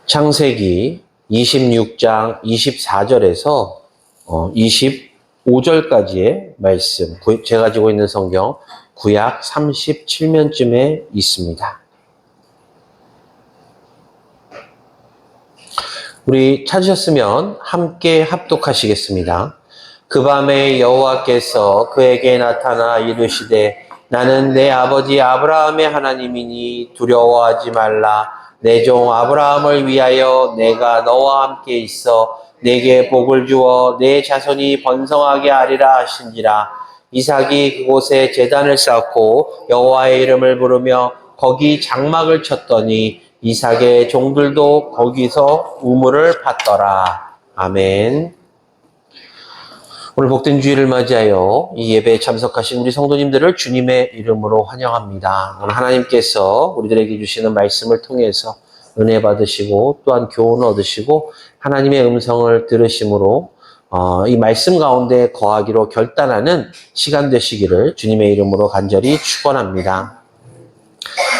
창세기 26장 24절에서 25절까지의 말씀, 제가 가지고 있는 성경 구약 37면쯤에 있습니다. 우리 찾으셨으면 함께 합독하시겠습니다. 그 밤에 여호와께서 그에게 나타나 이르시되 나는 내 아버지 아브라함의 하나님이니 두려워하지 말라. 내 종 아브라함을 위하여 내가 너와 함께 있어 내게 복을 주어 내 자손이 번성하게 하리라 하신지라. 이삭이 그곳에 제단을 쌓고 여호와의 이름을 부르며 거기 장막을 쳤더니 이삭의 종들도 거기서 우물을 팠더라. 아멘. 오늘 복된 주일을 맞이하여 이 예배에 참석하신 우리 성도님들을 주님의 이름으로 환영합니다. 오늘 하나님께서 우리들에게 주시는 말씀을 통해서 은혜 받으시고 또한 교훈을 얻으시고 하나님의 음성을 들으심으로 이 말씀 가운데 거하기로 결단하는 시간 되시기를 주님의 이름으로 간절히 축원합니다.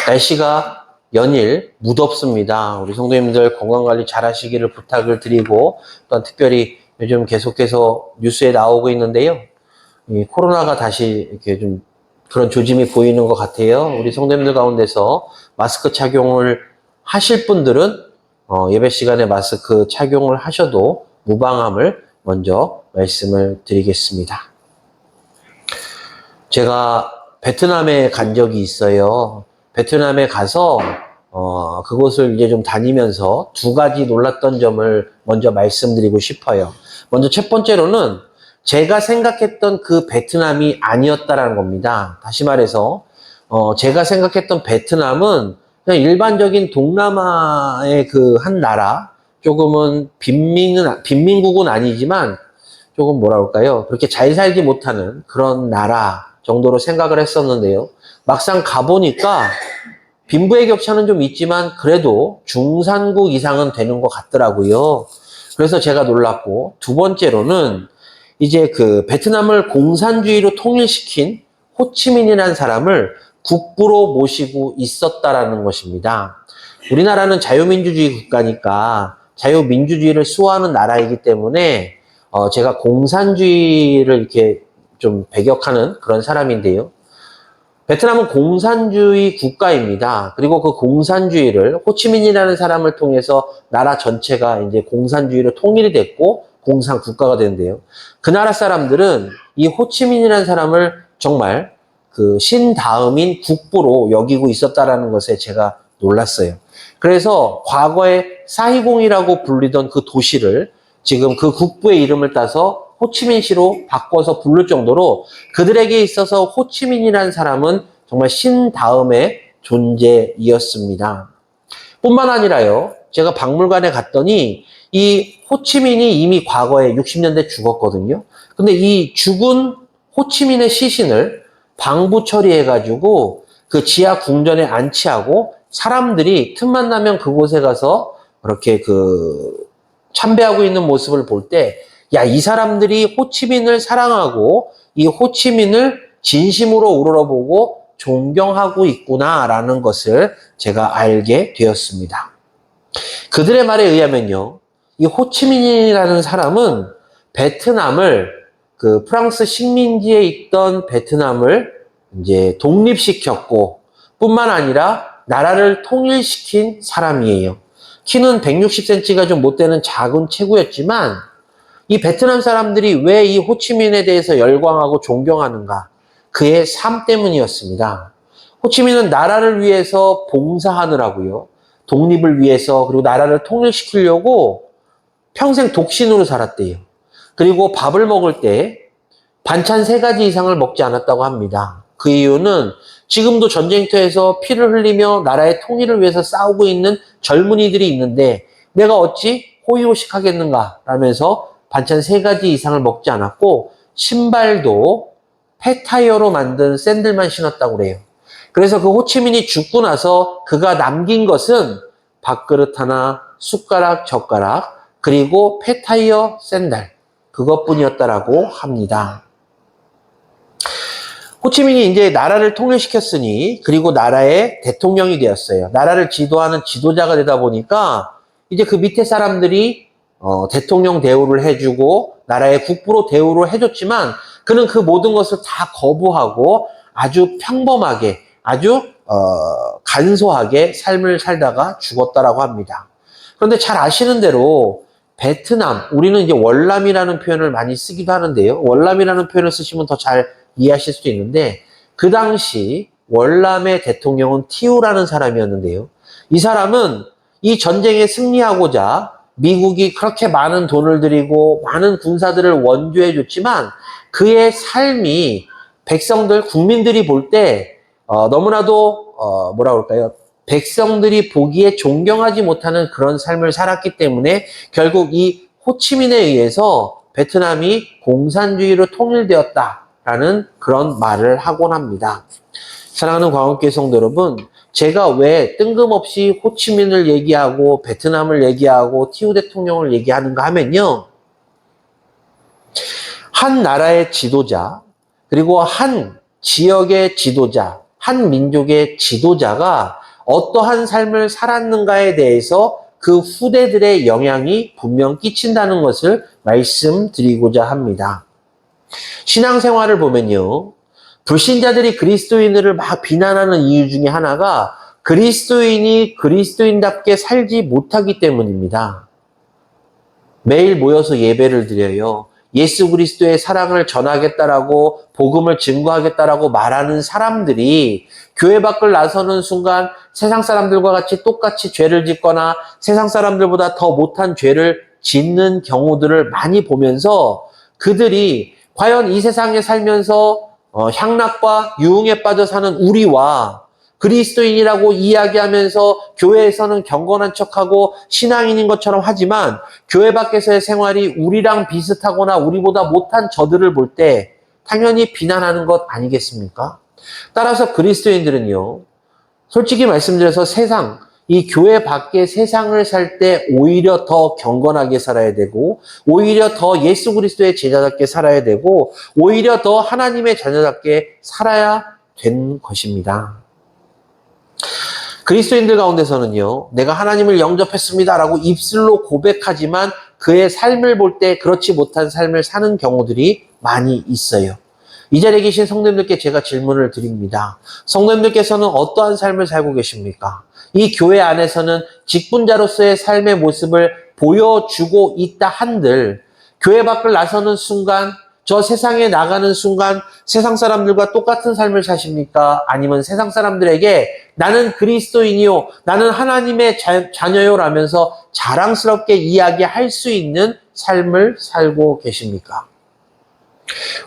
날씨가 연일 무덥습니다. 우리 성도님들 건강관리 잘 하시기를 부탁을 드리고 또한 특별히 요즘 계속해서 뉴스에 나오고 있는데요. 이 코로나가 다시 이렇게 좀 그런 조짐이 보이는 것 같아요. 우리 성도님들 가운데서 마스크 착용을 하실 분들은 예배 시간에 마스크 착용을 하셔도 무방함을 먼저 말씀을 드리겠습니다. 제가 베트남에 간 적이 있어요. 베트남에 가서 그곳을 이제 좀 다니면서 두 가지 놀랐던 점을 먼저 말씀드리고 싶어요. 먼저 첫 번째로는 제가 생각했던 그 베트남이 아니었다라는 겁니다. 다시 말해서 제가 생각했던 베트남은 그냥 일반적인 동남아의 그 한 나라, 조금은 빈민국은 아니지만 조금 뭐라 할까요? 그렇게 잘 살지 못하는 그런 나라 정도로 생각을 했었는데요. 막상 가보니까 빈부의 격차는 좀 있지만 그래도 중산국 이상은 되는 것 같더라고요. 그래서 제가 놀랐고, 두 번째로는 이제 그 베트남을 공산주의로 통일시킨 호치민이라는 사람을 국부로 모시고 있었다라는 것입니다. 우리나라는 자유민주주의 국가니까 자유민주주의를 수호하는 나라이기 때문에 제가 공산주의를 이렇게 좀 배격하는 그런 사람인데요. 베트남은 공산주의 국가입니다. 그리고 그 공산주의를 호치민이라는 사람을 통해서 나라 전체가 이제 공산주의로 통일이 됐고 공산 국가가 되는데요. 그 나라 사람들은 이 호치민이라는 사람을 정말 그 신다음인 국부로 여기고 있었다라는 것에 제가 놀랐어요. 그래서 과거에 사이공이라고 불리던 그 도시를 지금 그 국부의 이름을 따서 호치민시로 바꿔서 부를 정도로 그들에게 있어서 호치민이라는 사람은 정말 신 다음의 존재이었습니다. 뿐만 아니라요, 제가 박물관에 갔더니 이 호치민이 이미 과거에 60년대 죽었거든요. 근데 이 죽은 호치민의 시신을 방부 처리해가지고 그 지하 궁전에 안치하고 사람들이 틈만 나면 그곳에 가서 그렇게 참배하고 있는 모습을 볼 때, 야, 이 사람들이 호치민을 사랑하고 이 호치민을 진심으로 우러러보고 존경하고 있구나라는 것을 제가 알게 되었습니다. 그들의 말에 의하면요, 이 호치민이라는 사람은 베트남을 그 프랑스 식민지에 있던 베트남을 이제 독립시켰고 뿐만 아니라 나라를 통일시킨 사람이에요. 키는 160cm가 좀 못 되는 작은 체구였지만 이 베트남 사람들이 왜 이 호치민에 대해서 열광하고 존경하는가? 그의 삶 때문이었습니다. 호치민은 나라를 위해서 봉사하느라고요. 독립을 위해서 그리고 나라를 통일시키려고 평생 독신으로 살았대요. 그리고 밥을 먹을 때 반찬 3가지 이상을 먹지 않았다고 합니다. 그 이유는 지금도 전쟁터에서 피를 흘리며 나라의 통일을 위해서 싸우고 있는 젊은이들이 있는데 내가 어찌 호의호식하겠는가 라면서 반찬 3가지 이상을 먹지 않았고 신발도 폐타이어로 만든 샌들만 신었다고 그래요. 그래서 그 호치민이 죽고 나서 그가 남긴 것은 밥그릇 하나, 숟가락, 젓가락, 그리고 폐타이어 샌들, 그것뿐이었다라고 합니다. 호치민이 이제 나라를 통일시켰으니 그리고 나라의 대통령이 되었어요. 나라를 지도하는 지도자가 되다 보니까 이제 그 밑에 사람들이 대통령 대우를 해주고 나라의 국부로 대우를 해줬지만 그는 그 모든 것을 다 거부하고 아주 평범하게 아주 간소하게 삶을 살다가 죽었다라고 합니다. 그런데 잘 아시는 대로 베트남, 우리는 이제 월남이라는 표현을 많이 쓰기도 하는데요. 월남이라는 표현을 쓰시면 더 잘 이해하실 수도 있는데 그 당시 월남의 대통령은 티우라는 사람이었는데요. 이 사람은 이 전쟁에 승리하고자 미국이 그렇게 많은 돈을 들이고 많은 군사들을 원조해 줬지만 그의 삶이 백성들, 국민들이 볼 때 너무나도 뭐라 그럴까요? 백성들이 보기에 존경하지 못하는 그런 삶을 살았기 때문에 결국 이 호치민에 의해서 베트남이 공산주의로 통일되었다라는 그런 말을 하곤 합니다. 사랑하는 광원교회 성도 여러분, 제가 왜 뜬금없이 호치민을 얘기하고 베트남을 얘기하고 티우 대통령을 얘기하는가 하면요. 한 나라의 지도자, 그리고 한 지역의 지도자, 한 민족의 지도자가 어떠한 삶을 살았는가에 대해서 그 후대들의 영향이 분명 끼친다는 것을 말씀드리고자 합니다. 신앙생활을 보면요. 불신자들이 그리스도인들을 막 비난하는 이유 중에 하나가 그리스도인이 그리스도인답게 살지 못하기 때문입니다. 매일 모여서 예배를 드려요. 예수 그리스도의 사랑을 전하겠다라고 복음을 증거하겠다라고 말하는 사람들이 교회 밖을 나서는 순간 세상 사람들과 같이 똑같이 죄를 짓거나 세상 사람들보다 더 못한 죄를 짓는 경우들을 많이 보면서 그들이 과연 이 세상에 살면서 향락과 유흥에 빠져 사는 우리와 그리스도인이라고 이야기하면서 교회에서는 경건한 척하고 신앙인인 것처럼 하지만 교회 밖에서의 생활이 우리랑 비슷하거나 우리보다 못한 저들을 볼 때 당연히 비난하는 것 아니겠습니까? 따라서 그리스도인들은요, 솔직히 말씀드려서 이 교회 밖의 세상을 살 때 오히려 더 경건하게 살아야 되고, 오히려 더 예수 그리스도의 제자답게 살아야 되고, 오히려 더 하나님의 자녀답게 살아야 된 것입니다. 그리스도인들 가운데서는요, 내가 하나님을 영접했습니다라고 입술로 고백하지만 그의 삶을 볼 때 그렇지 못한 삶을 사는 경우들이 많이 있어요. 이 자리에 계신 성도님들께 제가 질문을 드립니다. 성도님들께서는 어떠한 삶을 살고 계십니까? 이 교회 안에서는 직분자로서의 삶의 모습을 보여주고 있다 한들 교회 밖을 나서는 순간 저 세상에 나가는 순간 세상 사람들과 똑같은 삶을 사십니까? 아니면 세상 사람들에게 나는 그리스도인이요, 나는 하나님의 자녀요 라면서 자랑스럽게 이야기할 수 있는 삶을 살고 계십니까?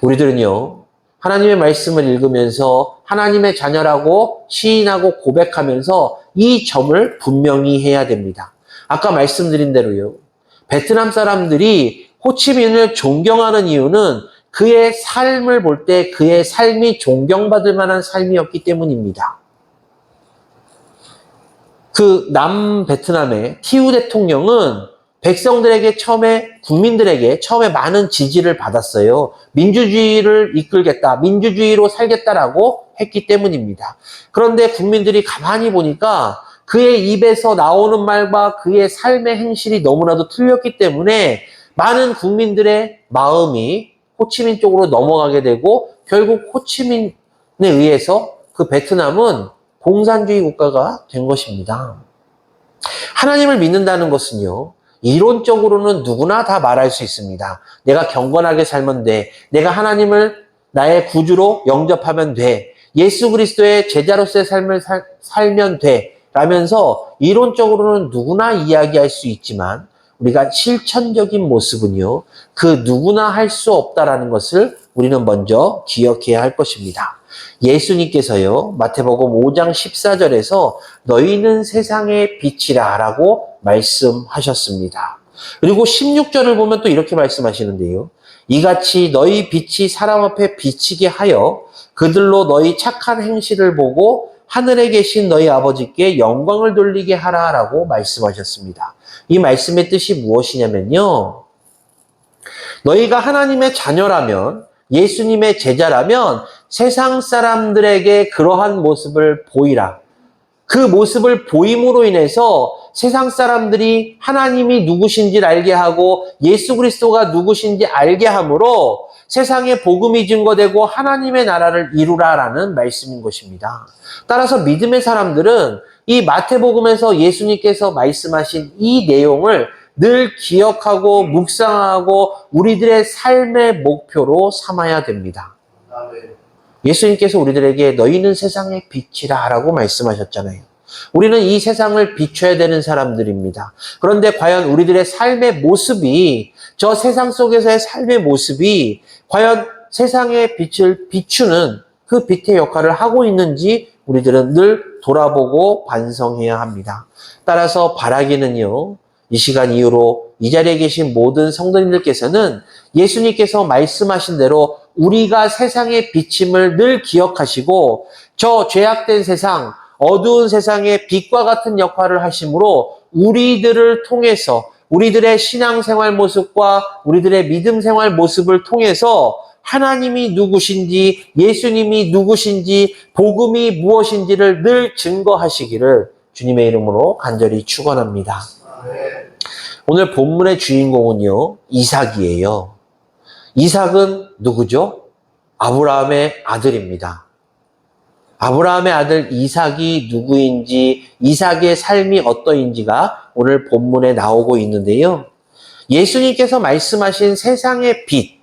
우리들은요, 하나님의 말씀을 읽으면서 하나님의 자녀라고 시인하고 고백하면서 이 점을 분명히 해야 됩니다. 아까 말씀드린 대로요, 베트남 사람들이 호치민을 존경하는 이유는 그의 삶을 볼 때 그의 삶이 존경받을 만한 삶이었기 때문입니다. 그 남베트남의 티우 대통령은 백성들에게 국민들에게 처음에 많은 지지를 받았어요. 민주주의를 이끌겠다, 민주주의로 살겠다라고 했기 때문입니다. 그런데 국민들이 가만히 보니까 그의 입에서 나오는 말과 그의 삶의 행실이 너무나도 틀렸기 때문에 많은 국민들의 마음이 호치민 쪽으로 넘어가게 되고 결국 호치민에 의해서 그 베트남은 공산주의 국가가 된 것입니다. 하나님을 믿는다는 것은요, 이론적으로는 누구나 다 말할 수 있습니다. 내가 경건하게 살면 돼. 내가 하나님을 나의 구주로 영접하면 돼. 예수 그리스도의 제자로서의 삶을 살면 돼. 라면서 이론적으로는 누구나 이야기할 수 있지만 우리가 실천적인 모습은요, 그 누구나 할 수 없다라는 것을 우리는 먼저 기억해야 할 것입니다. 예수님께서요, 마태복음 5장 14절에서 너희는 세상의 빛이라 라고 말씀하셨습니다. 그리고 16절을 보면 또 이렇게 말씀하시는데요. 이같이 너희 빛이 사람 앞에 비치게 하여 그들로 너희 착한 행실을 보고 하늘에 계신 너희 아버지께 영광을 돌리게 하라라고 말씀하셨습니다. 이 말씀의 뜻이 무엇이냐면요, 너희가 하나님의 자녀라면, 예수님의 제자라면 세상 사람들에게 그러한 모습을 보이라. 그 모습을 보임으로 인해서 세상 사람들이 하나님이 누구신지를 알게 하고 예수 그리스도가 누구신지 알게 함으로 세상에 복음이 증거되고 하나님의 나라를 이루라라는 말씀인 것입니다. 따라서 믿음의 사람들은 이 마태복음에서 예수님께서 말씀하신 이 내용을 늘 기억하고 묵상하고 우리들의 삶의 목표로 삼아야 됩니다. 예수님께서 우리들에게 너희는 세상의 빛이라 라고 말씀하셨잖아요. 우리는 이 세상을 비춰야 되는 사람들입니다. 그런데 과연 우리들의 삶의 모습이, 저 세상 속에서의 삶의 모습이 과연 세상의 빛을 비추는 그 빛의 역할을 하고 있는지 우리들은 늘 돌아보고 반성해야 합니다. 따라서 바라기는요, 이 시간 이후로 이 자리에 계신 모든 성도님들께서는 예수님께서 말씀하신 대로 우리가 세상의 비침을 늘 기억하시고 저 죄악된 세상, 어두운 세상의 빛과 같은 역할을 하심으로 우리들을 통해서 우리들의 신앙생활 모습과 우리들의 믿음생활 모습을 통해서 하나님이 누구신지, 예수님이 누구신지, 복음이 무엇인지를 늘 증거하시기를 주님의 이름으로 간절히 축원합니다. 오늘 본문의 주인공은요, 이삭이에요. 이삭은 누구죠? 아브라함의 아들입니다. 아브라함의 아들 이삭이 누구인지, 이삭의 삶이 어떠인지가 오늘 본문에 나오고 있는데요. 예수님께서 말씀하신 세상의 빛,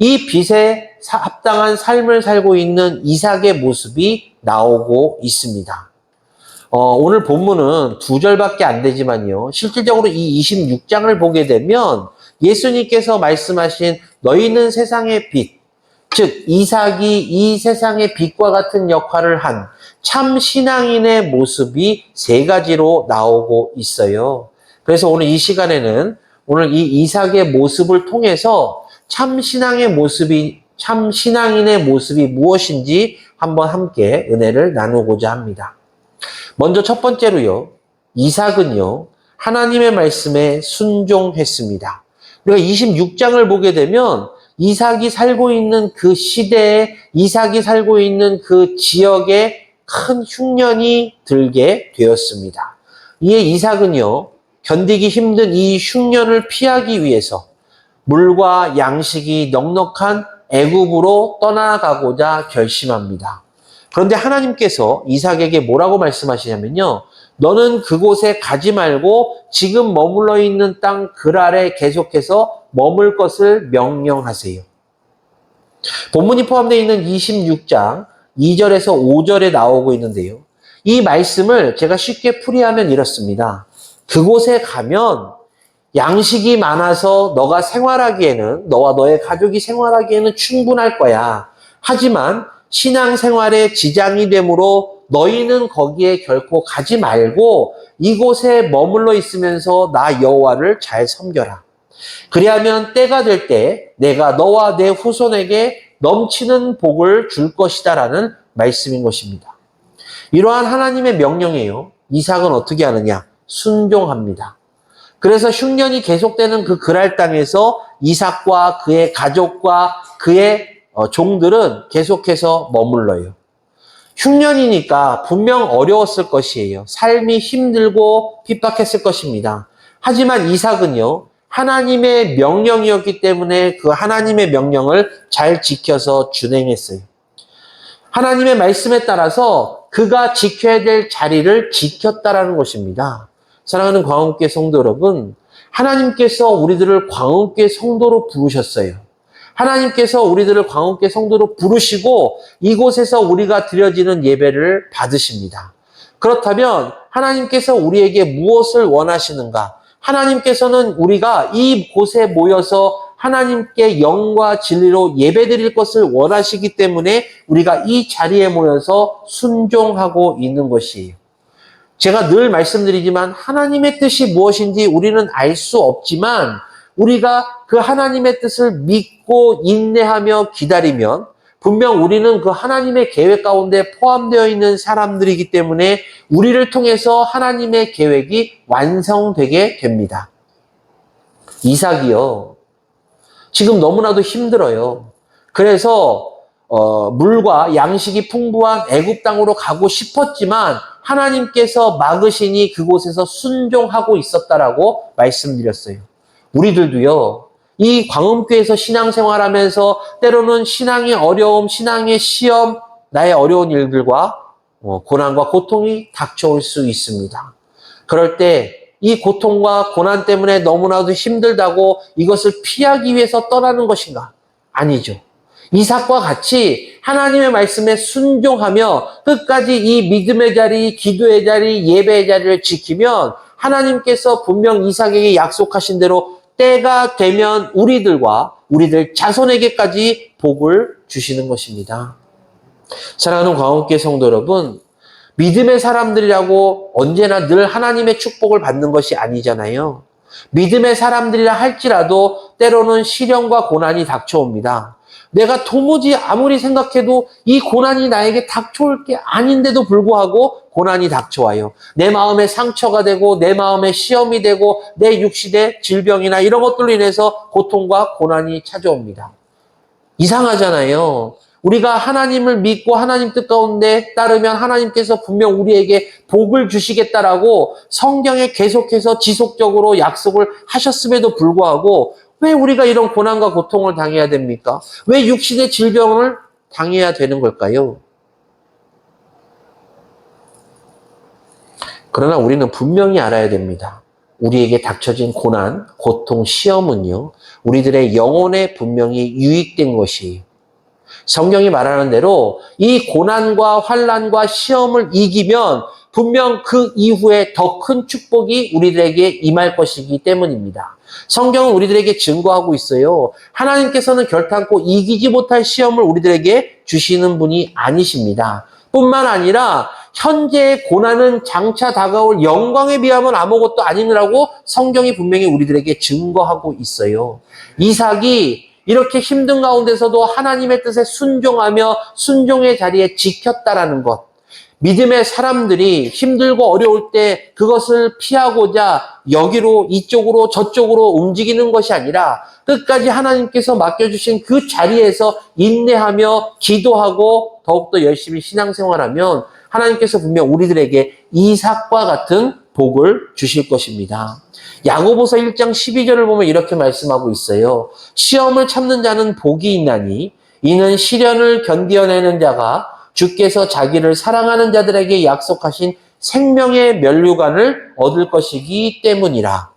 이 빛에 합당한 삶을 살고 있는 이삭의 모습이 나오고 있습니다. 오늘 본문은 2절밖에 안 되지만요. 실질적으로 이 26장을 보게 되면 예수님께서 말씀하신 너희는 세상의 빛, 즉 이삭이 이 세상의 빛과 같은 역할을 한 참 신앙인의 모습이 3가지로 나오고 있어요. 그래서 오늘 이 시간에는 오늘 이 이삭의 모습을 통해서 참 신앙의 모습이, 참 신앙인의 모습이 무엇인지 한번 함께 은혜를 나누고자 합니다. 먼저 첫 번째로요, 이삭은요, 하나님의 말씀에 순종했습니다. 우리가 26장을 보게 되면 이삭이 살고 있는 그 시대에, 이삭이 살고 있는 그 지역에 큰 흉년이 들게 되었습니다. 이에 이삭은요, 견디기 힘든 이 흉년을 피하기 위해서 물과 양식이 넉넉한 애굽으로 떠나가고자 결심합니다. 그런데 하나님께서 이삭에게 뭐라고 말씀하시냐면요, 너는 그곳에 가지 말고 지금 머물러 있는 땅 그랄에 계속해서 머물 것을 명령하세요. 본문이 포함되어 있는 26장 2절에서 5절에 나오고 있는데요. 이 말씀을 제가 쉽게 풀이하면 이렇습니다. 그곳에 가면 양식이 많아서 너가 생활하기에는, 너와 너의 가족이 생활하기에는 충분할 거야. 하지만 신앙생활에 지장이 되므로 너희는 거기에 결코 가지 말고 이곳에 머물러 있으면서 나 여호와를 잘 섬겨라. 그리하면 때가 될 때 내가 너와 내 후손에게 넘치는 복을 줄 것이다 라는 말씀인 것입니다. 이러한 하나님의 명령이에요. 이삭은 어떻게 하느냐? 순종합니다. 그래서 흉년이 계속되는 그 그랄 땅에서 이삭과 그의 가족과 그의 종들은 계속해서 머물러요. 흉년이니까 분명 어려웠을 것이에요. 삶이 힘들고 핍박했을 것입니다. 하지만 이삭은요, 하나님의 명령이었기 때문에 그 하나님의 명령을 잘 지켜서 준행했어요. 하나님의 말씀에 따라서 그가 지켜야 될 자리를 지켰다라는 것입니다. 사랑하는 광운교회 성도 여러분, 하나님께서 우리들을 광운교회 성도로 부르셨어요. 하나님께서 우리들을 광운교회 성도로 부르시고 이곳에서 우리가 드려지는 예배를 받으십니다. 그렇다면 하나님께서 우리에게 무엇을 원하시는가? 하나님께서는 우리가 이곳에 모여서 하나님께 영과 진리로 예배드릴 것을 원하시기 때문에 우리가 이 자리에 모여서 순종하고 있는 것이에요. 제가 늘 말씀드리지만 하나님의 뜻이 무엇인지 우리는 알 수 없지만 우리가 그 하나님의 뜻을 믿고 인내하며 기다리면 분명 우리는 그 하나님의 계획 가운데 포함되어 있는 사람들이기 때문에 우리를 통해서 하나님의 계획이 완성되게 됩니다. 이삭이요, 지금 너무나도 힘들어요. 그래서 물과 양식이 풍부한 애굽 땅으로 가고 싶었지만 하나님께서 막으시니 그곳에서 순종하고 있었다라고 말씀드렸어요. 우리들도요, 이 광음교회에서 신앙생활하면서 때로는 신앙의 어려움, 신앙의 시험, 나의 어려운 일들과 고난과 고통이 닥쳐올 수 있습니다. 그럴 때 이 고통과 고난 때문에 너무나도 힘들다고 이것을 피하기 위해서 떠나는 것인가? 아니죠. 이삭과 같이 하나님의 말씀에 순종하며 끝까지 이 믿음의 자리, 기도의 자리, 예배의 자리를 지키면 하나님께서 분명 이삭에게 약속하신 대로 때가 되면 우리들과 우리들 자손에게까지 복을 주시는 것입니다. 사랑하는 광옥교회 성도 여러분, 믿음의 사람들이라고 언제나 늘 하나님의 축복을 받는 것이 아니잖아요. 믿음의 사람들이라 할지라도 때로는 시련과 고난이 닥쳐옵니다. 내가 도무지 아무리 생각해도 이 고난이 나에게 닥쳐올 게 아닌데도 불구하고 고난이 닥쳐와요. 내 마음에 상처가 되고 내 마음에 시험이 되고 내 육신의 질병이나 이런 것들로 인해서 고통과 고난이 찾아옵니다. 이상하잖아요. 우리가 하나님을 믿고 하나님 뜻 가운데 따르면 하나님께서 분명 우리에게 복을 주시겠다라고 성경에 계속해서 지속적으로 약속을 하셨음에도 불구하고 왜 우리가 이런 고난과 고통을 당해야 됩니까? 왜 육신의 질병을 당해야 되는 걸까요? 그러나 우리는 분명히 알아야 됩니다. 우리에게 닥쳐진 고난, 고통, 시험은요, 우리들의 영혼에 분명히 유익된 것이에요. 성경이 말하는 대로 이 고난과 환난과 시험을 이기면 분명 그 이후에 더 큰 축복이 우리들에게 임할 것이기 때문입니다. 성경은 우리들에게 증거하고 있어요. 하나님께서는 결탄코 이기지 못할 시험을 우리들에게 주시는 분이 아니십니다. 뿐만 아니라 현재의 고난은 장차 다가올 영광에 비하면 아무것도 아니라고 성경이 분명히 우리들에게 증거하고 있어요. 이삭이 이렇게 힘든 가운데서도 하나님의 뜻에 순종하며 순종의 자리에 지켰다라는 것. 믿음의 사람들이 힘들고 어려울 때 그것을 피하고자 여기로 이쪽으로 저쪽으로 움직이는 것이 아니라 끝까지 하나님께서 맡겨주신 그 자리에서 인내하며 기도하고 더욱더 열심히 신앙생활하면 하나님께서 분명 우리들에게 이삭과 같은 복을 주실 것입니다. 야고보서 1장 12절을 보면 이렇게 말씀하고 있어요. 시험을 참는 자는 복이 있나니 이는 시련을 견디어내는 자가 주께서 자기를 사랑하는 자들에게 약속하신 생명의 면류관을 얻을 것이기 때문이라.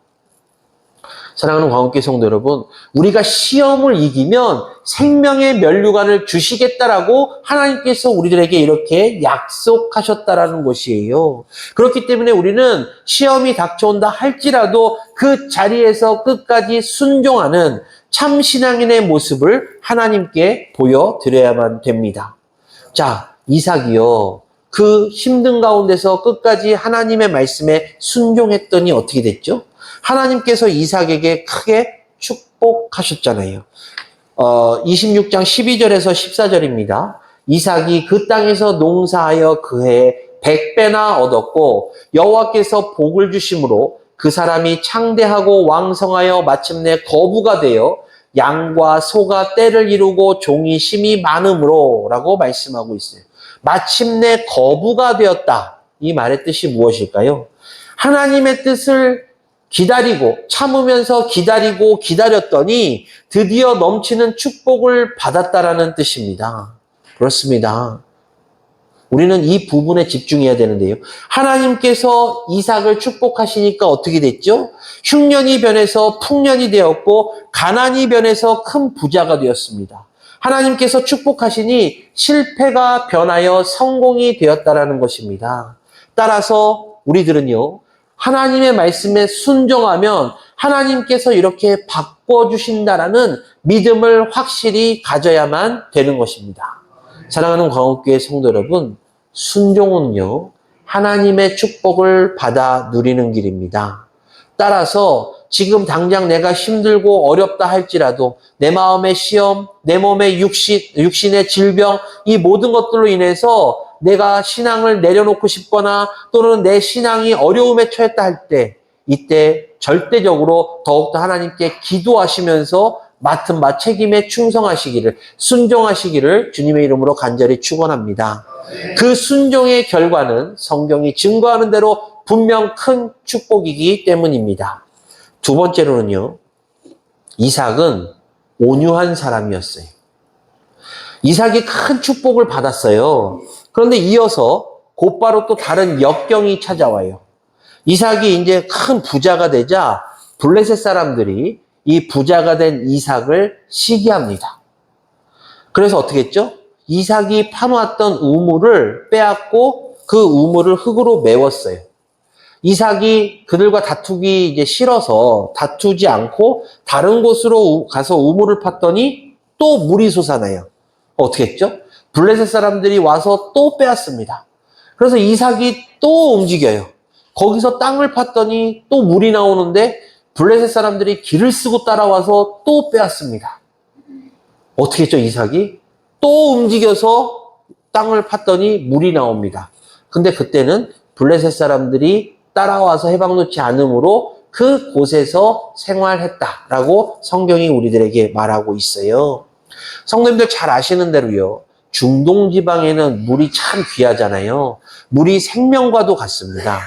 사랑하는 광옥교회 성도 여러분, 우리가 시험을 이기면 생명의 면류관을 주시겠다라고 하나님께서 우리들에게 이렇게 약속하셨다라는 것이에요. 그렇기 때문에 우리는 시험이 닥쳐온다 할지라도 그 자리에서 끝까지 순종하는 참 신앙인의 모습을 하나님께 보여드려야만 됩니다. 자, 이삭이요. 그 힘든 가운데서 끝까지 하나님의 말씀에 순종했더니 어떻게 됐죠? 하나님께서 이삭에게 크게 축복하셨잖아요. 26장 12절에서 14절입니다. 이삭이 그 땅에서 농사하여 그 해에 100배나 얻었고 여호와께서 복을 주심으로 그 사람이 창대하고 왕성하여 마침내 거부가 되어 양과 소가 때를 이루고 종이 심이 많음으로 라고 말씀하고 있어요. 마침내 거부가 되었다. 이 말의 뜻이 무엇일까요? 하나님의 뜻을 기다리고 참으면서 기다리고 기다렸더니 드디어 넘치는 축복을 받았다라는 뜻입니다. 그렇습니다. 우리는 이 부분에 집중해야 되는데요. 하나님께서 이삭을 축복하시니까 어떻게 됐죠? 흉년이 변해서 풍년이 되었고 가난이 변해서 큰 부자가 되었습니다. 하나님께서 축복하시니 실패가 변하여 성공이 되었다라는 것입니다. 따라서 우리들은요, 하나님의 말씀에 순종하면 하나님께서 이렇게 바꿔주신다라는 믿음을 확실히 가져야만 되는 것입니다. 사랑하는 광옥교회 성도 여러분, 순종은요, 하나님의 축복을 받아 누리는 길입니다. 따라서 지금 당장 내가 힘들고 어렵다 할지라도 내 마음의 시험, 내 몸의 육신의 질병, 이 모든 것들로 인해서 내가 신앙을 내려놓고 싶거나 또는 내 신앙이 어려움에 처했다 할 때, 이때 절대적으로 더욱더 하나님께 기도하시면서 맡은 바 책임에 충성하시기를, 순종하시기를 주님의 이름으로 간절히 축원합니다. 그 순종의 결과는 성경이 증거하는 대로 분명 큰 축복이기 때문입니다. 두 번째로는요, 이삭은 온유한 사람이었어요. 이삭이 큰 축복을 받았어요. 그런데 이어서 곧바로 또 다른 역경이 찾아와요. 이삭이 이제 큰 부자가 되자 블레셋 사람들이 이 부자가 된 이삭을 시기합니다. 그래서 어떻게 했죠? 이삭이 파놓았던 우물을 빼앗고 그 우물을 흙으로 메웠어요. 이삭이 그들과 다투기 이제 싫어서 다투지 않고 다른 곳으로 가서 우물을 팠더니 또 물이 솟아나요. 어떻게 했죠? 블레셋 사람들이 와서 또 빼앗습니다. 그래서 이삭이 또 움직여요. 거기서 땅을 팠더니 또 물이 나오는데 블레셋 사람들이 길을 쓰고 따라와서 또 빼앗습니다. 어떻게 했죠, 이삭이? 또 움직여서 땅을 팠더니 물이 나옵니다. 근데 그때는 블레셋 사람들이 따라와서 해방 놓지 않으므로 그 곳에서 생활했다라고 성경이 우리들에게 말하고 있어요. 성도님들 잘 아시는 대로요. 중동 지방에는 물이 참 귀하잖아요. 물이 생명과도 같습니다.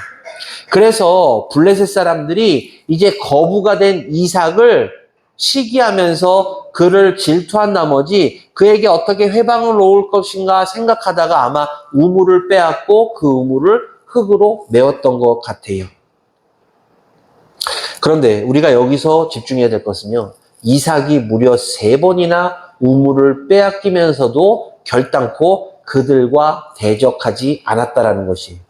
그래서 블레셋 사람들이 이제 거부가 된 이삭을 시기하면서 그를 질투한 나머지 그에게 어떻게 회방을 놓을 것인가 생각하다가 아마 우물을 빼앗고 그 우물을 흙으로 메웠던 것 같아요. 그런데 우리가 여기서 집중해야 될 것은요. 이삭이 무려 3번이나 우물을 빼앗기면서도 결단코 그들과 대적하지 않았다라는 것이에요.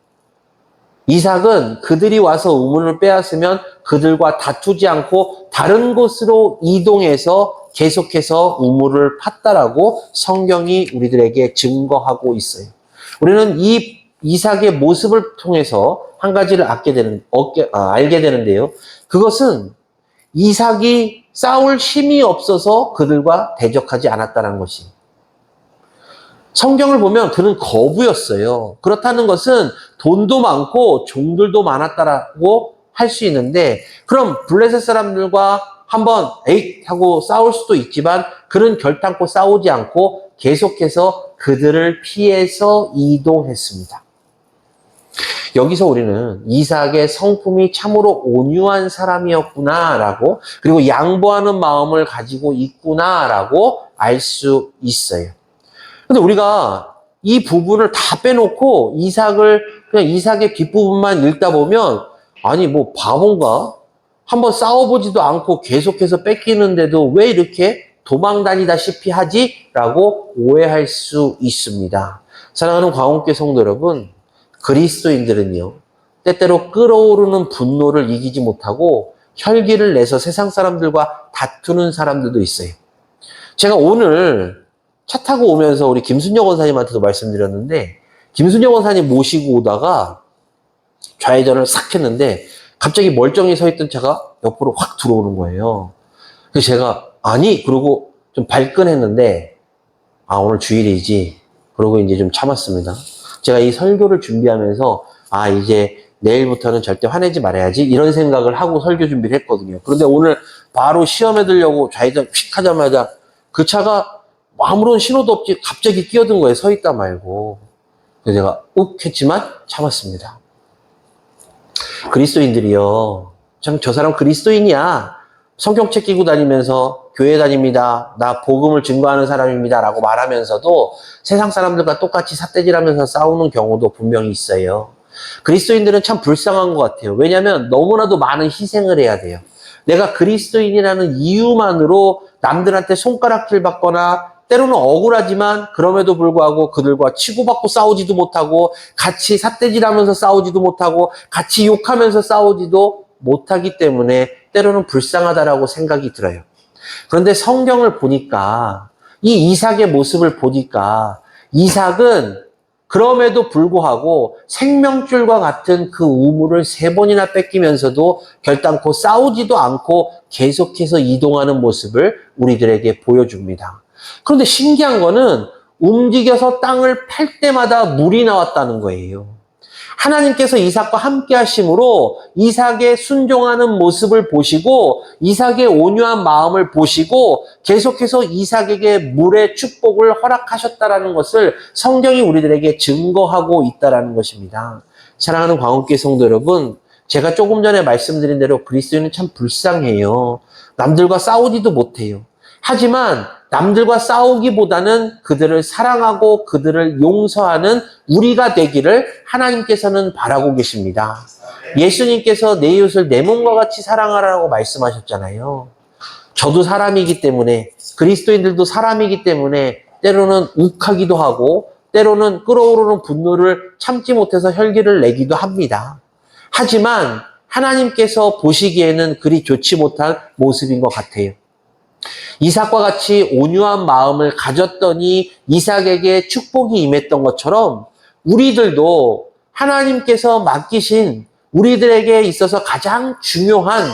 이삭은 그들이 와서 우물을 빼앗으면 그들과 다투지 않고 다른 곳으로 이동해서 계속해서 우물을 팠다라고 성경이 우리들에게 증거하고 있어요. 우리는 이 이삭의 모습을 통해서 한 가지를 알게 되는데요. 그것은 이삭이 싸울 힘이 없어서 그들과 대적하지 않았다는 것이. 성경을 보면 그는 거부였어요. 그렇다는 것은 돈도 많고 종들도 많았다라고 할 수 있는데 그럼 블레셋 사람들과 한번 에잇 하고 싸울 수도 있지만 그는 결단코 싸우지 않고 계속해서 그들을 피해서 이동했습니다. 여기서 우리는 이삭의 성품이 참으로 온유한 사람이었구나라고 그리고 양보하는 마음을 가지고 있구나라고 알 수 있어요. 근데 우리가 이 부분을 다 빼놓고 그냥 이삭의 뒷부분만 읽다 보면 아니 뭐 바본가? 한번 싸워보지도 않고 계속해서 뺏기는데도 왜 이렇게 도망 다니다시피 하지? 라고 오해할 수 있습니다. 사랑하는 광운교회 성도 여러분, 그리스도인들은요, 때때로 끓어오르는 분노를 이기지 못하고 혈기를 내서 세상 사람들과 다투는 사람들도 있어요. 제가 오늘 차 타고 오면서 우리 김순영 원사님한테도 말씀드렸는데 김순영 원사님 모시고 오다가 좌회전을 싹 했는데 갑자기 멀쩡히 서 있던 차가 옆으로 확 들어오는 거예요. 그래서 제가 아니 그러고 좀 발끈했는데 오늘 주일이지 그러고 이제 좀 참았습니다. 제가 이 설교를 준비하면서 이제 내일부터는 절대 화내지 말아야지 이런 생각을 하고 설교 준비를 했거든요. 그런데 오늘 바로 시험에 들려고 좌회전 휙 하자마자 그 차가 아무런 신호도 없이 갑자기 끼어든 거예요. 서 있다 말고. 그래서 제가 욱 했지만 참았습니다. 그리스도인들이요. 참 저 사람 그리스도인이야. 성경책 끼고 다니면서 교회 다닙니다. 나 복음을 증거하는 사람입니다. 라고 말하면서도 세상 사람들과 똑같이 삿대질하면서 싸우는 경우도 분명히 있어요. 그리스도인들은 참 불쌍한 것 같아요. 왜냐하면 너무나도 많은 희생을 해야 돼요. 내가 그리스도인이라는 이유만으로 남들한테 손가락질 받거나 때로는 억울하지만 그럼에도 불구하고 그들과 치고받고 싸우지도 못하고 같이 삿대질하면서 싸우지도 못하고 같이 욕하면서 싸우지도 못하기 때문에 때로는 불쌍하다라고 생각이 들어요. 그런데 성경을 보니까 이 이삭의 모습을 보니까 이삭은 그럼에도 불구하고 생명줄과 같은 그 우물을 3번이나 뺏기면서도 결단코 싸우지도 않고 계속해서 이동하는 모습을 우리들에게 보여줍니다. 그런데 신기한 거는 움직여서 땅을 팔 때마다 물이 나왔다는 거예요. 하나님께서 이삭과 함께 하심으로 이삭의 순종하는 모습을 보시고 이삭의 온유한 마음을 보시고 계속해서 이삭에게 물의 축복을 허락하셨다라는 것을 성경이 우리들에게 증거하고 있다라는 것입니다. 사랑하는 광운교회 성도 여러분, 제가 조금 전에 말씀드린 대로 그리스도인은 참 불쌍해요. 남들과 싸우지도 못해요. 하지만 남들과 싸우기보다는 그들을 사랑하고 그들을 용서하는 우리가 되기를 하나님께서는 바라고 계십니다. 예수님께서 내 이웃을 내 몸과 같이 사랑하라고 말씀하셨잖아요. 저도 사람이기 때문에, 그리스도인들도 사람이기 때문에 때로는 욱하기도 하고 때로는 끓어오르는 분노를 참지 못해서 혈기를 내기도 합니다. 하지만 하나님께서 보시기에는 그리 좋지 못한 모습인 것 같아요. 이삭과 같이 온유한 마음을 가졌더니 이삭에게 축복이 임했던 것처럼 우리들도 하나님께서 맡기신 우리들에게 있어서 가장 중요한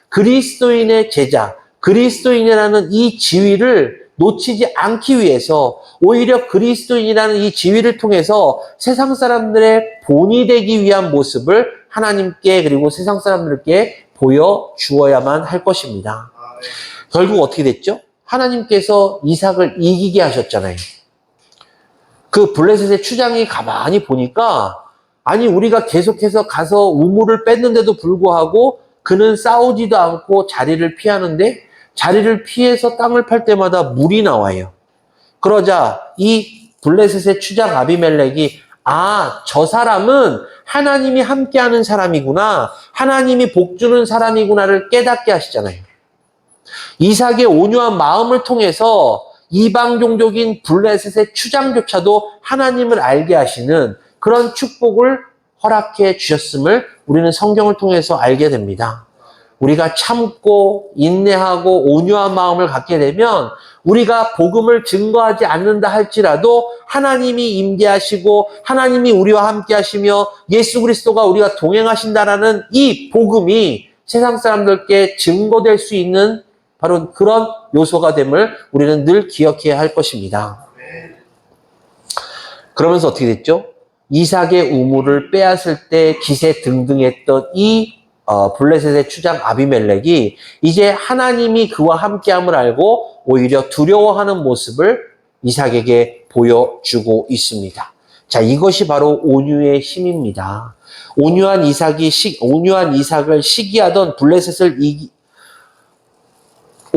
그리스도인의 제자, 그리스도인이라는 이 지위를 놓치지 않기 위해서 오히려 그리스도인이라는 이 지위를 통해서 세상 사람들의 본이 되기 위한 모습을 하나님께 그리고 세상 사람들께 보여주어야만 할 것입니다. 결국 어떻게 됐죠? 하나님께서 이삭을 이기게 하셨잖아요. 그 블레셋의 추장이 가만히 보니까 아니 우리가 계속해서 가서 우물을 뺐는데도 불구하고 그는 싸우지도 않고 자리를 피하는데 자리를 피해서 땅을 팔 때마다 물이 나와요. 그러자 이 블레셋의 추장 아비멜렉이 저 사람은 하나님이 함께하는 사람이구나. 하나님이 복주는 사람이구나를 깨닫게 하시잖아요. 이삭의 온유한 마음을 통해서 이방 종족인 블레셋의 추장조차도 하나님을 알게 하시는 그런 축복을 허락해 주셨음을 우리는 성경을 통해서 알게 됩니다. 우리가 참고 인내하고 온유한 마음을 갖게 되면 우리가 복음을 증거하지 않는다 할지라도 하나님이 임재하시고 하나님이 우리와 함께 하시며 예수 그리스도가 우리가 동행하신다라는 이 복음이 세상 사람들께 증거될 수 있는 바로 그런 요소가 됨을 우리는 늘 기억해야 할 것입니다. 그러면서 어떻게 됐죠? 이삭의 우물을 빼앗을 때 기세 등등했던 이 블레셋의 추장 아비멜렉이 이제 하나님이 그와 함께함을 알고 오히려 두려워하는 모습을 이삭에게 보여주고 있습니다. 자, 이것이 바로 온유의 힘입니다. 온유한 이삭을 시기하던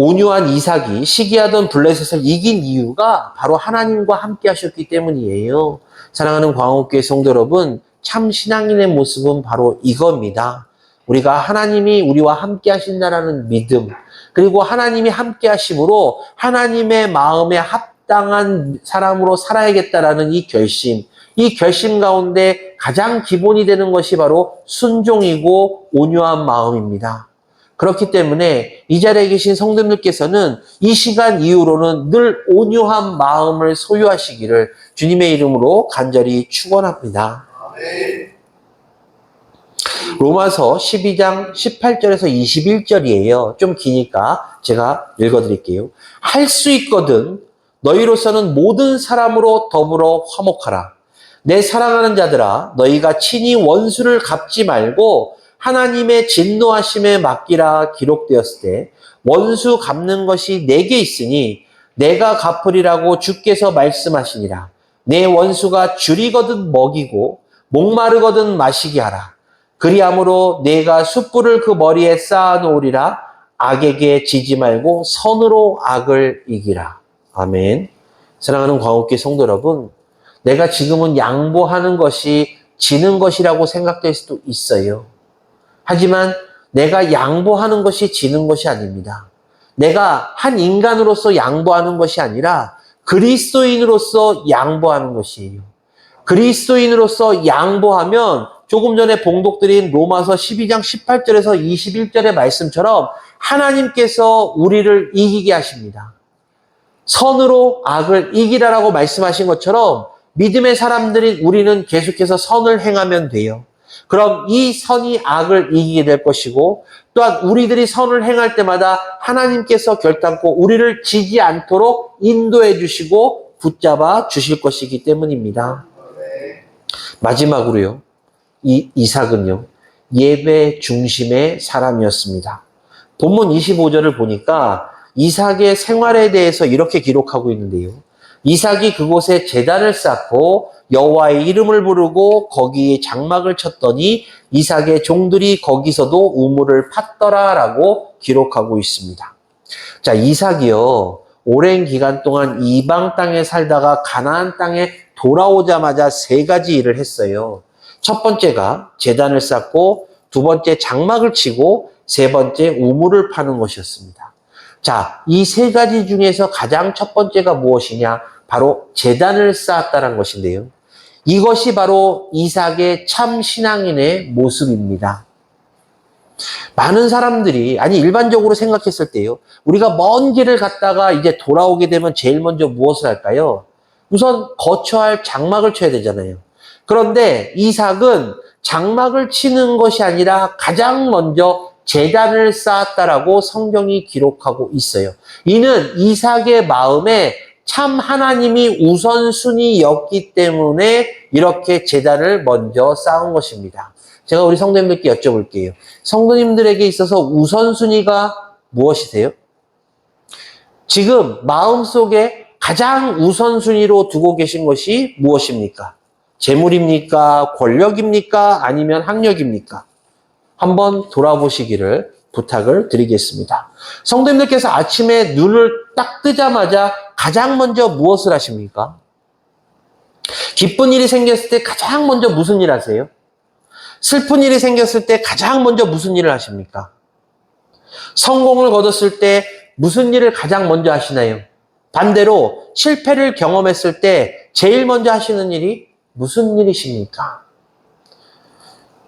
온유한 이삭이 시기하던 블레셋을 이긴 이유가 바로 하나님과 함께 하셨기 때문이에요. 사랑하는 광옥교회 성도 여러분, 참 신앙인의 모습은 바로 이겁니다. 우리가 하나님이 우리와 함께 하신다라는 믿음, 그리고 하나님이 함께 하심으로 하나님의 마음에 합당한 사람으로 살아야겠다라는 이 결심 가운데 가장 기본이 되는 것이 바로 순종이고 온유한 마음입니다. 그렇기 때문에 이 자리에 계신 성도님들께서는 이 시간 이후로는 늘 온유한 마음을 소유하시기를 주님의 이름으로 간절히 축원합니다. 로마서 12장 18절에서 21절이에요. 좀 기니까 제가 읽어드릴게요. 할 수 있거든 너희로서는 모든 사람으로 더불어 화목하라. 내 사랑하는 자들아, 너희가 친히 원수를 갚지 말고 하나님의 진노하심에 맡기라 기록되었을 때 원수 갚는 것이 내게 있으니 내가 갚으리라고 주께서 말씀하시니라. 내 원수가 줄이거든 먹이고 목마르거든 마시게 하라. 그리함으로 내가 숯불을 그 머리에 쌓아 놓으리라. 악에게 지지 말고 선으로 악을 이기라. 아멘. 사랑하는 광옥교회 성도 여러분, 내가 지금은 양보하는 것이 지는 것이라고 생각될 수도 있어요. 하지만 내가 양보하는 것이 지는 것이 아닙니다. 내가 한 인간으로서 양보하는 것이 아니라 그리스도인으로서 양보하는 것이에요. 그리스도인으로서 양보하면 조금 전에 봉독드린 로마서 12장 18절에서 21절의 말씀처럼 하나님께서 우리를 이기게 하십니다. 선으로 악을 이기라라고 말씀하신 것처럼 믿음의 사람들인 우리는 계속해서 선을 행하면 돼요. 그럼 이 선이 악을 이기게 될 것이고 또한 우리들이 선을 행할 때마다 하나님께서 결단코 우리를 지지 않도록 인도해 주시고 붙잡아 주실 것이기 때문입니다. 마지막으로요. 이삭은요, 예배 중심의 사람이었습니다. 본문 25절을 보니까 이삭의 생활에 대해서 이렇게 기록하고 있는데요. 이삭이 그곳에 제단을 쌓고 여호와의 이름을 부르고 거기에 장막을 쳤더니 이삭의 종들이 거기서도 우물을 팠더라라고 기록하고 있습니다. 자, 이삭이요, 오랜 기간 동안 이방 땅에 살다가 가나안 땅에 돌아오자마자 세 가지 일을 했어요. 첫 번째가 제단을 쌓고, 두 번째 장막을 치고, 세 번째 우물을 파는 것이었습니다. 자, 이 세 가지 중에서 가장 첫 번째가 무엇이냐? 바로 제단을 쌓았다는 것인데요. 이것이 바로 이삭의 참 신앙인의 모습입니다. 많은 사람들이, 아니 일반적으로 생각했을 때요, 우리가 먼 길을 갔다가 이제 돌아오게 되면 제일 먼저 무엇을 할까요? 우선 거처할 장막을 쳐야 되잖아요. 그런데 이삭은 장막을 치는 것이 아니라 가장 먼저 제단을 쌓았다라고 성경이 기록하고 있어요. 이는 이삭의 마음에 참 하나님이 우선순위였기 때문에 이렇게 제단을 먼저 쌓은 것입니다. 제가 우리 성도님들께 여쭤볼게요. 성도님들에게 있어서 우선순위가 무엇이세요? 지금 마음속에 가장 우선순위로 두고 계신 것이 무엇입니까? 재물입니까? 권력입니까? 아니면 학력입니까? 한번 돌아보시기를 부탁을 드리겠습니다. 성도님들께서 아침에 눈을 딱 뜨자마자 가장 먼저 무엇을 하십니까? 기쁜 일이 생겼을 때 가장 먼저 무슨 일 하세요? 슬픈 일이 생겼을 때 가장 먼저 무슨 일을 하십니까? 성공을 거뒀을 때 무슨 일을 가장 먼저 하시나요? 반대로 실패를 경험했을 때 제일 먼저 하시는 일이 무슨 일이십니까?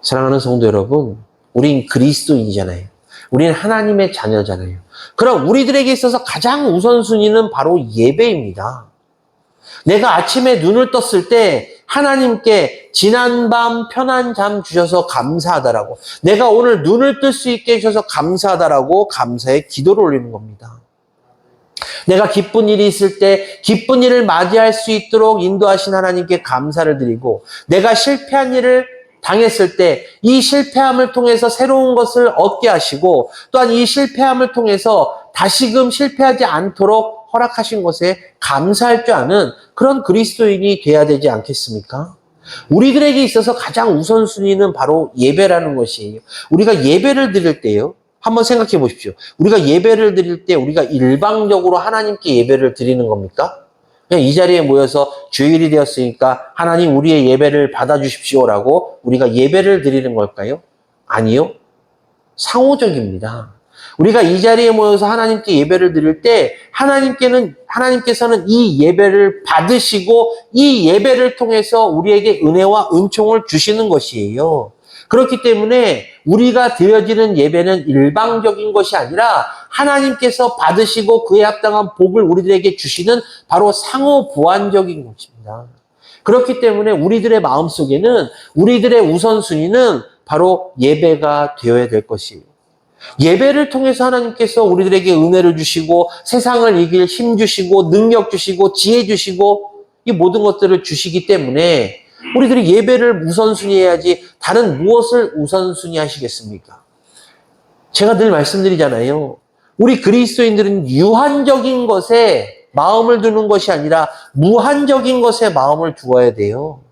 사랑하는 성도 여러분, 우린 그리스도인이잖아요. 우리는 하나님의 자녀잖아요. 그럼 우리들에게 있어서 가장 우선순위는 바로 예배입니다. 내가 아침에 눈을 떴을 때 하나님께 지난밤 편한 잠 주셔서 감사하다라고, 내가 오늘 눈을 뜰 수 있게 해주셔서 감사하다라고 감사의 기도를 올리는 겁니다. 내가 기쁜 일이 있을 때 기쁜 일을 맞이할 수 있도록 인도하신 하나님께 감사를 드리고, 내가 실패한 일을 당했을 때 이 실패함을 통해서 새로운 것을 얻게 하시고, 또한 이 실패함을 통해서 다시금 실패하지 않도록 허락하신 것에 감사할 줄 아는 그런 그리스도인이 돼야 되지 않겠습니까? 우리들에게 있어서 가장 우선순위는 바로 예배라는 것이에요. 우리가 예배를 드릴 때요, 한번 생각해 보십시오. 우리가 예배를 드릴 때 우리가 일방적으로 하나님께 예배를 드리는 겁니까? 그냥 이 자리에 모여서 주일이 되었으니까 하나님 우리의 예배를 받아주십시오라고 우리가 예배를 드리는 걸까요? 아니요. 상호적입니다. 우리가 이 자리에 모여서 하나님께 예배를 드릴 때 하나님께서는 이 예배를 받으시고 이 예배를 통해서 우리에게 은혜와 은총을 주시는 것이에요. 그렇기 때문에 우리가 드려지는 예배는 일방적인 것이 아니라 하나님께서 받으시고 그에 합당한 복을 우리들에게 주시는 바로 상호 보완적인 것입니다. 그렇기 때문에 우리들의 마음속에는, 우리들의 우선순위는 바로 예배가 되어야 될 것이에요. 예배를 통해서 하나님께서 우리들에게 은혜를 주시고 세상을 이길 힘 주시고 능력 주시고 지혜 주시고 이 모든 것들을 주시기 때문에 우리들이 예배를 우선순위해야지 다른 무엇을 우선순위 하시겠습니까? 제가 늘 말씀드리잖아요. 우리 그리스도인들은 유한적인 것에 마음을 두는 것이 아니라 무한적인 것에 마음을 두어야 돼요.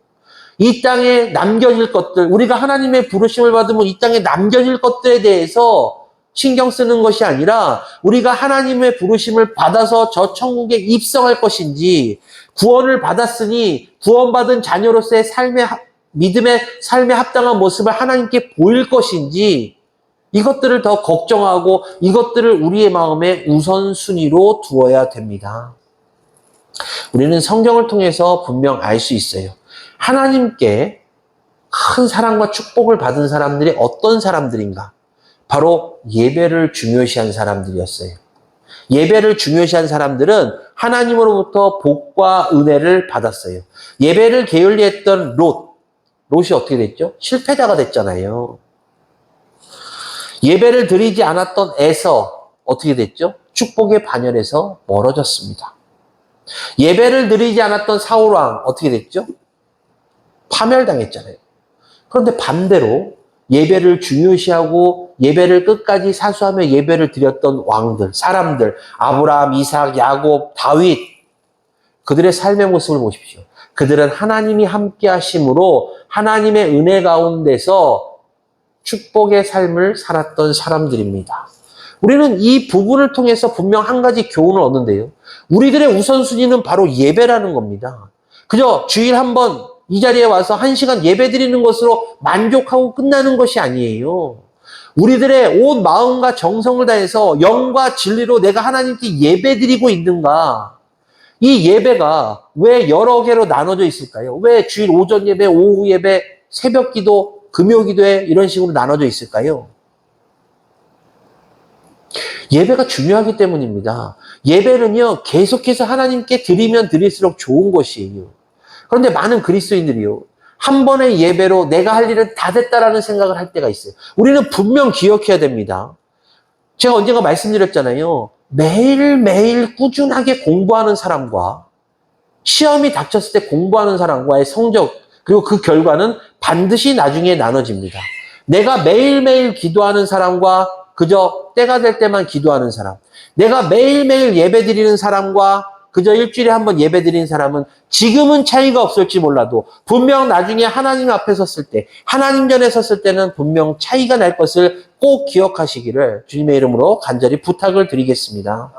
이 땅에 남겨질 것들, 우리가 하나님의 부르심을 받으면 이 땅에 남겨질 것들에 대해서 신경 쓰는 것이 아니라 우리가 하나님의 부르심을 받아서 저 천국에 입성할 것인지, 구원을 받았으니 구원받은 자녀로서의 믿음의 삶에 합당한 모습을 하나님께 보일 것인지, 이것들을 더 걱정하고 이것들을 우리의 마음에 우선순위로 두어야 됩니다. 우리는 성경을 통해서 분명 알 수 있어요. 하나님께 큰 사랑과 축복을 받은 사람들이 어떤 사람들인가? 바로 예배를 중요시한 사람들이었어요. 예배를 중요시한 사람들은 하나님으로부터 복과 은혜를 받았어요. 예배를 게을리했던 롯이 어떻게 됐죠? 실패자가 됐잖아요. 예배를 드리지 않았던 에서 어떻게 됐죠? 축복의 반열에서 멀어졌습니다. 예배를 드리지 않았던 사울왕 어떻게 됐죠? 파멸당했잖아요. 그런데 반대로 예배를 중요시하고 예배를 끝까지 사수하며 예배를 드렸던 왕들, 사람들, 아브라함, 이삭, 야곱, 다윗, 그들의 삶의 모습을 보십시오. 그들은 하나님이 함께 하심으로 하나님의 은혜 가운데서 축복의 삶을 살았던 사람들입니다. 우리는 이 부분을 통해서 분명 한 가지 교훈을 얻는데요. 우리들의 우선순위는 바로 예배라는 겁니다. 그저 주일 한 번 이 자리에 와서 1시간 예배 드리는 것으로 만족하고 끝나는 것이 아니에요. 우리들의 온 마음과 정성을 다해서 영과 진리로 내가 하나님께 예배 드리고 있는가? 이 예배가 왜 여러 개로 나눠져 있을까요? 왜 주일 오전 예배, 오후 예배, 새벽 기도, 금요 기도에 이런 식으로 나눠져 있을까요? 예배가 중요하기 때문입니다. 예배는요, 계속해서 하나님께 드리면 드릴수록 좋은 것이에요. 그런데 많은 그리스도인들이요, 한 번의 예배로 내가 할 일은 다 됐다라는 생각을 할 때가 있어요. 우리는 분명 기억해야 됩니다. 제가 언젠가 말씀드렸잖아요. 매일매일 꾸준하게 공부하는 사람과 시험이 닥쳤을 때 공부하는 사람과의 성적, 그리고 그 결과는 반드시 나중에 나눠집니다. 내가 매일매일 기도하는 사람과 그저 때가 될 때만 기도하는 사람, 내가 매일매일 예배 드리는 사람과 그저 일주일에 한 번 예배 드리는 사람은 지금은 차이가 없을지 몰라도 분명 나중에 하나님 앞에 섰을 때, 하나님 전에 섰을 때는 분명 차이가 날 것을 꼭 기억하시기를 주님의 이름으로 간절히 부탁을 드리겠습니다.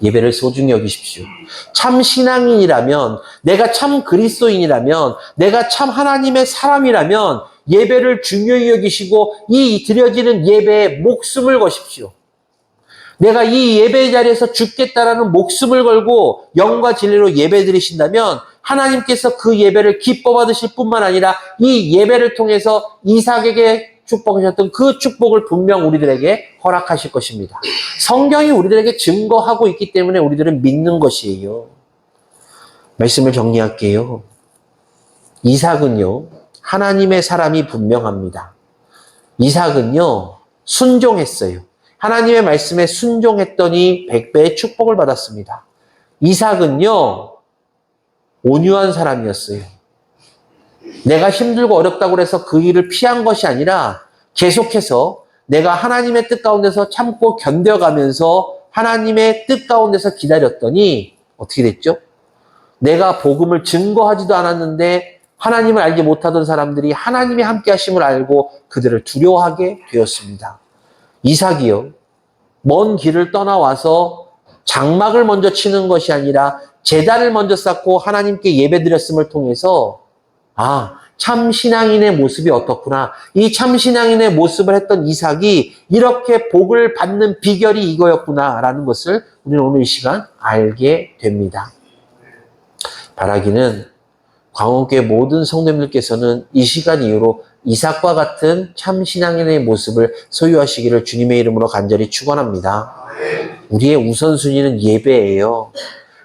예배를 소중히 여기십시오. 참 신앙인이라면, 내가 참 그리스도인이라면, 내가 참 하나님의 사람이라면 예배를 중요히 여기시고 이 드려지는 예배에 목숨을 거십시오. 내가 이 예배 자리에서 죽겠다라는 목숨을 걸고 영과 진리로 예배 드리신다면 하나님께서 그 예배를 기뻐 받으실 뿐만 아니라 이 예배를 통해서 이삭에게 축복하셨던 그 축복을 분명 우리들에게 허락하실 것입니다. 성경이 우리들에게 증거하고 있기 때문에 우리들은 믿는 것이에요. 말씀을 정리할게요. 이삭은요, 하나님의 사람이 분명합니다. 이삭은요, 순종했어요. 하나님의 말씀에 순종했더니 100배의 축복을 받았습니다. 이삭은요, 온유한 사람이었어요. 내가 힘들고 어렵다고 해서 그 일을 피한 것이 아니라 계속해서 내가 하나님의 뜻 가운데서 참고 견뎌가면서 하나님의 뜻 가운데서 기다렸더니 어떻게 됐죠? 내가 복음을 증거하지도 않았는데 하나님을 알지 못하던 사람들이 하나님이 함께 하심을 알고 그들을 두려워하게 되었습니다. 이삭이요, 먼 길을 떠나와서 장막을 먼저 치는 것이 아니라 제단을 먼저 쌓고 하나님께 예배드렸음을 통해서 참 신앙인의 모습이 어떻구나. 이 참 신앙인의 모습을 했던 이삭이 이렇게 복을 받는 비결이 이거였구나라는 것을 우리는 오늘 이 시간 알게 됩니다. 바라기는 광원교회 모든 성도님들께서는 이 시간 이후로 이삭과 같은 참 신앙인의 모습을 소유하시기를 주님의 이름으로 간절히 축원합니다. 우리의 우선순위는 예배예요.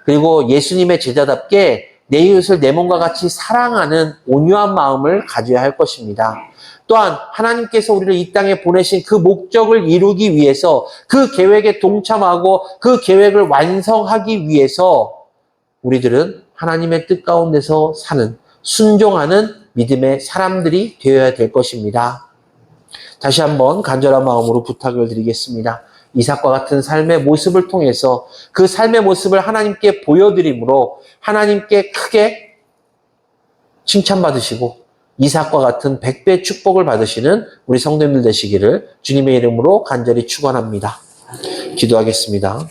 그리고 예수님의 제자답게 내 이웃을 내 몸과 같이 사랑하는 온유한 마음을 가져야 할 것입니다. 또한 하나님께서 우리를 이 땅에 보내신 그 목적을 이루기 위해서 그 계획에 동참하고 그 계획을 완성하기 위해서 우리들은 하나님의 뜻 가운데서 사는, 순종하는 믿음의 사람들이 되어야 될 것입니다. 다시 한번 간절한 마음으로 부탁을 드리겠습니다. 이삭과 같은 삶의 모습을 통해서 그 삶의 모습을 하나님께 보여드림으로 하나님께 크게 칭찬받으시고 이삭과 같은 100배 축복을 받으시는 우리 성도님들 되시기를 주님의 이름으로 간절히 축원합니다. 기도하겠습니다.